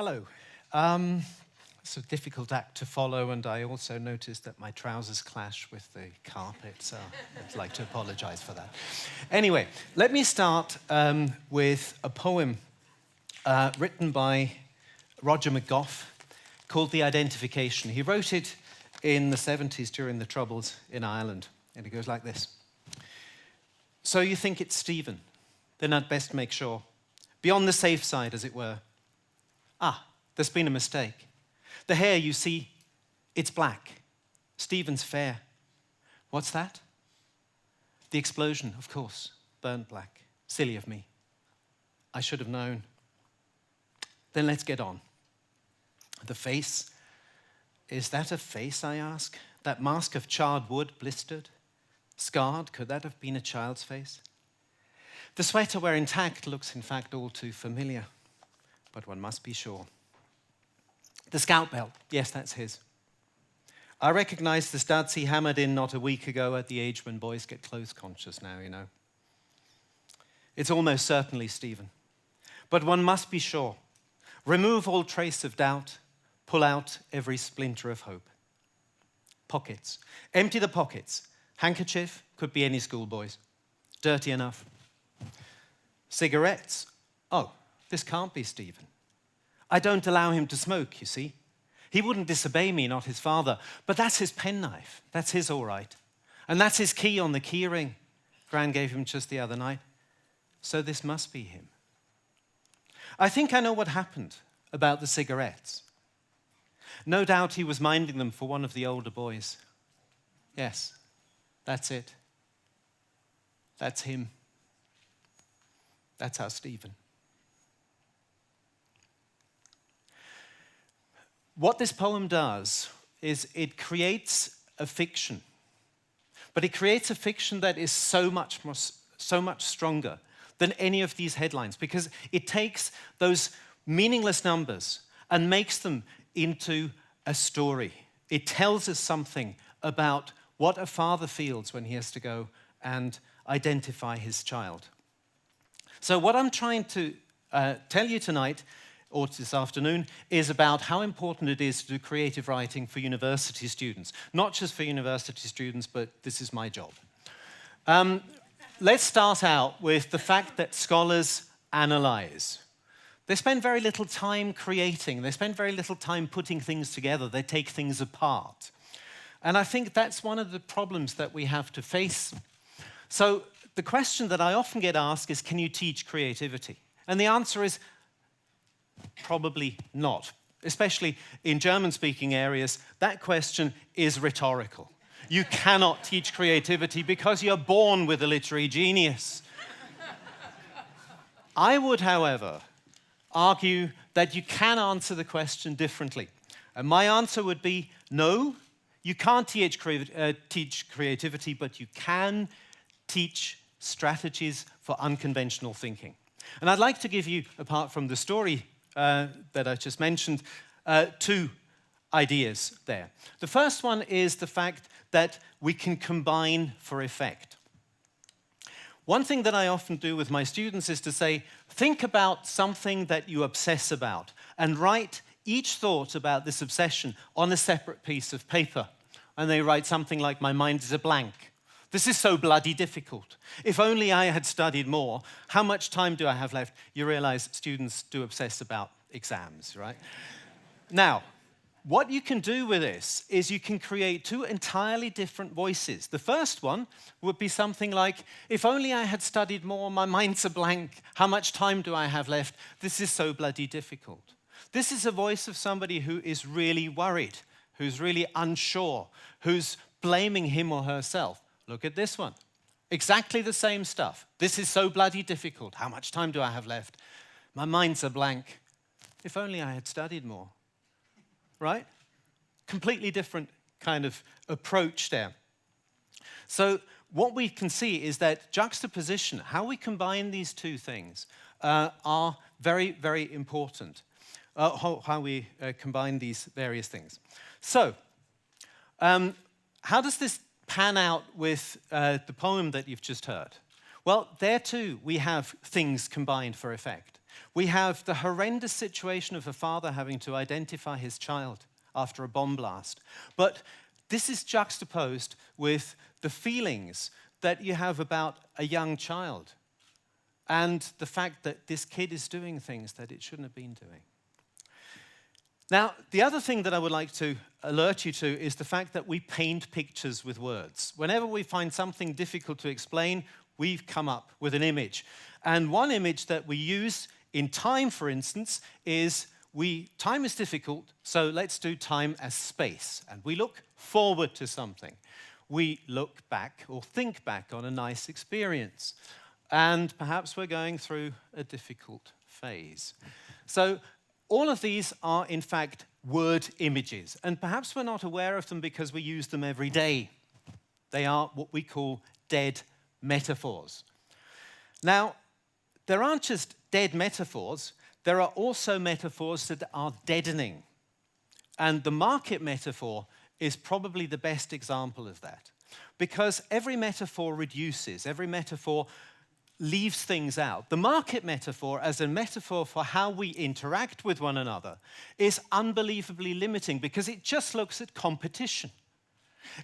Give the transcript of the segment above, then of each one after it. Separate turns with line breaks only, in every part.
Hello. It's a difficult act to follow, and I also noticed that my trousers clash with the carpet, so I'd like to apologize for that. Anyway, let me start with a poem written by Roger McGough called The Identification. He wrote it in the 70s during the Troubles in Ireland, and it goes like this. So you think it's Stephen, then I'd best make sure. Be on the safe side, as it were. Ah, there's been a mistake. The hair, you see, it's black. Stephen's fair. What's that? The explosion, of course, burnt black. Silly of me. I should have known. Then let's get on. The face. Is that a face, I ask? That mask of charred wood, blistered? Scarred, could that have been a child's face? The sweater, where intact, looks in fact all too familiar. But one must be sure. The scout belt, yes, that's his. I recognize the studs he hammered in not a week ago at the age when boys get clothes conscious now, you know. It's almost certainly Stephen. But one must be sure. Remove all trace of doubt. Pull out every splinter of hope. Pockets. Empty the pockets. Handkerchief, could be any schoolboy's. Dirty enough. Cigarettes. Oh, this can't be Stephen. I don't allow him to smoke, you see. He wouldn't disobey me, not his father. But that's his penknife. That's his all right. And that's his key on the key ring Gran gave him just the other night. So this must be him. I think I know what happened about the cigarettes. No doubt he was minding them for one of the older boys. Yes, that's it. That's him. That's our Stephen. What this poem does is it creates a fiction. But it creates a fiction that is so much stronger than any of these headlines, because it takes those meaningless numbers and makes them into a story. It tells us something about what a father feels when he has to go and identify his child. So what I'm trying to tell you tonight, or this afternoon, is about how important it is to do creative writing for university students. Not just for university students, but this is my job. Let's start out with the fact that scholars analyze. They spend very little time creating. They spend very little time putting things together. They take things apart. And I think that's one of the problems that we have to face. So the question that I often get asked is, can you teach creativity? And the answer is probably not. Especially in German-speaking areas, that question is rhetorical. You cannot teach creativity because you're born with a literary genius. I would, however, argue that you can answer the question differently. And my answer would be, no, you can't teach creativity, but you can teach strategies for unconventional thinking. And I'd like to give you, apart from the story that I just mentioned, two ideas there. The first one is the fact that we can combine for effect. One thing that I often do with my students is to say, think about something that you obsess about and write each thought about this obsession on a separate piece of paper. And they write something like, my mind is a blank. This is so bloody difficult. If only I had studied more. How much time do I have left? You realize students do obsess about exams, right? Now, what you can do with this is you can create two entirely different voices. The first one would be something like, if only I had studied more, my mind's a blank. How much time do I have left? This is so bloody difficult. This is a voice of somebody who is really worried, who's really unsure, who's blaming him or herself. Look at this one. Exactly the same stuff. This is so bloody difficult. How much time do I have left? My mind's a blank. If only I had studied more. Right? Completely different kind of approach there. So what we can see is that juxtaposition, how we combine these two things, are very, very important. How we combine these various things. So, how does this pan out with the poem that you've just heard? Well, there too we have things combined for effect. We have the horrendous situation of a father having to identify his child after a bomb blast. But this is juxtaposed with the feelings that you have about a young child and the fact that this kid is doing things that it shouldn't have been doing. Now, the other thing that I would like to alert you to is the fact that we paint pictures with words. Whenever we find something difficult to explain, we've come up with an image. And one image that we use in time, for instance, is time is difficult, so let's do time as space. And we look forward to something. We look back or think back on a nice experience. And perhaps we're going through a difficult phase. So all of these are, in fact, word images. And perhaps we're not aware of them because we use them every day. They are what we call dead metaphors. Now, there aren't just dead metaphors. There are also metaphors that are deadening. And the market metaphor is probably the best example of that. Because every metaphor reduces, every metaphor leaves things out. The market metaphor, as a metaphor for how we interact with one another, is unbelievably limiting because it just looks at competition.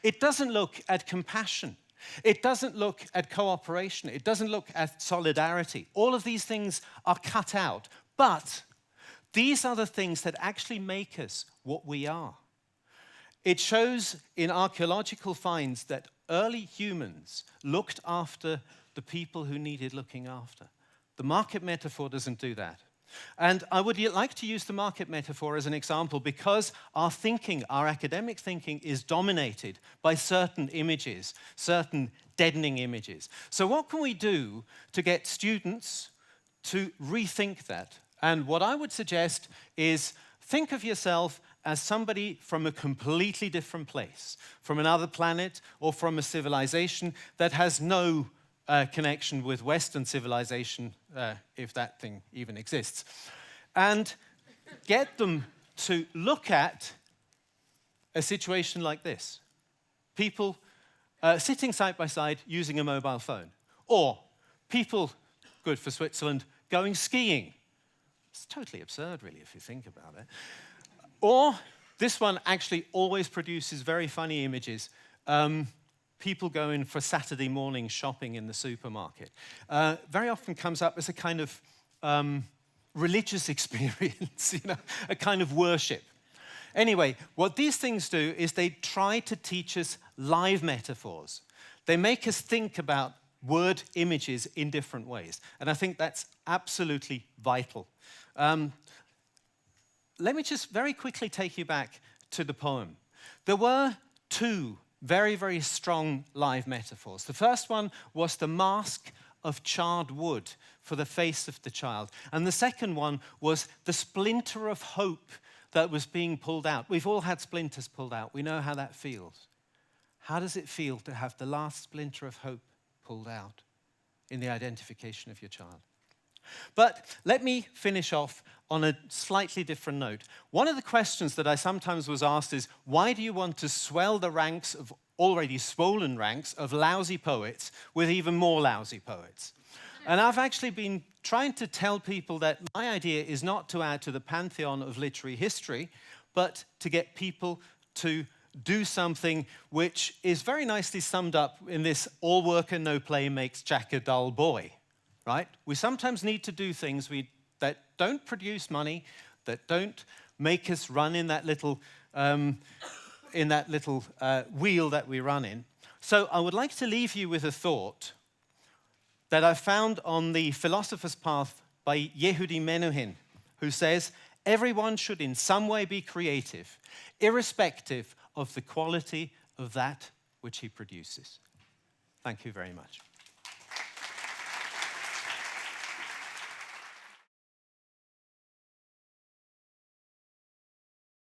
It doesn't look at compassion. It doesn't look at cooperation. It doesn't look at solidarity. All of these things are cut out. But these are the things that actually make us what we are. It shows in archaeological finds that early humans looked after the people who needed looking after. The market metaphor doesn't do that. And I would like to use the market metaphor as an example because our thinking, our academic thinking, is dominated by certain images, certain deadening images. So what can we do to get students to rethink that? And what I would suggest is think of yourself as somebody from a completely different place, from another planet or from a civilization that has no connection with Western civilization, if that thing even exists. And get them to look at a situation like this. People sitting side by side using a mobile phone. Or people, good for Switzerland, going skiing. It's totally absurd, really, if you think about it. Or this one actually always produces very funny images. People going for Saturday morning shopping in the supermarket. Very often comes up as a kind of religious experience, a kind of worship. Anyway, what these things do is they try to teach us live metaphors. They make us think about word images in different ways. And I think that's absolutely vital. Let me just very quickly take you back to the poem. There were two very, very strong live metaphors. The first one was the mask of charred wood for the face of the child. And the second one was the splinter of hope that was being pulled out. We've all had splinters pulled out. We know how that feels. How does it feel to have the last splinter of hope pulled out in the identification of your child? But let me finish off on a slightly different note. One of the questions that I sometimes was asked is, why do you want to swell the ranks of already swollen ranks of lousy poets with even more lousy poets? And I've actually been trying to tell people that my idea is not to add to the pantheon of literary history, but to get people to do something which is very nicely summed up in this all work and no play makes Jack a dull boy. Right? We sometimes need to do things that don't produce money, that don't make us run in that little wheel that we run in. So I would like to leave you with a thought that I found on the Philosopher's Path by Yehudi Menuhin, who says, everyone should in some way be creative, irrespective of the quality of that which he produces. Thank you very much.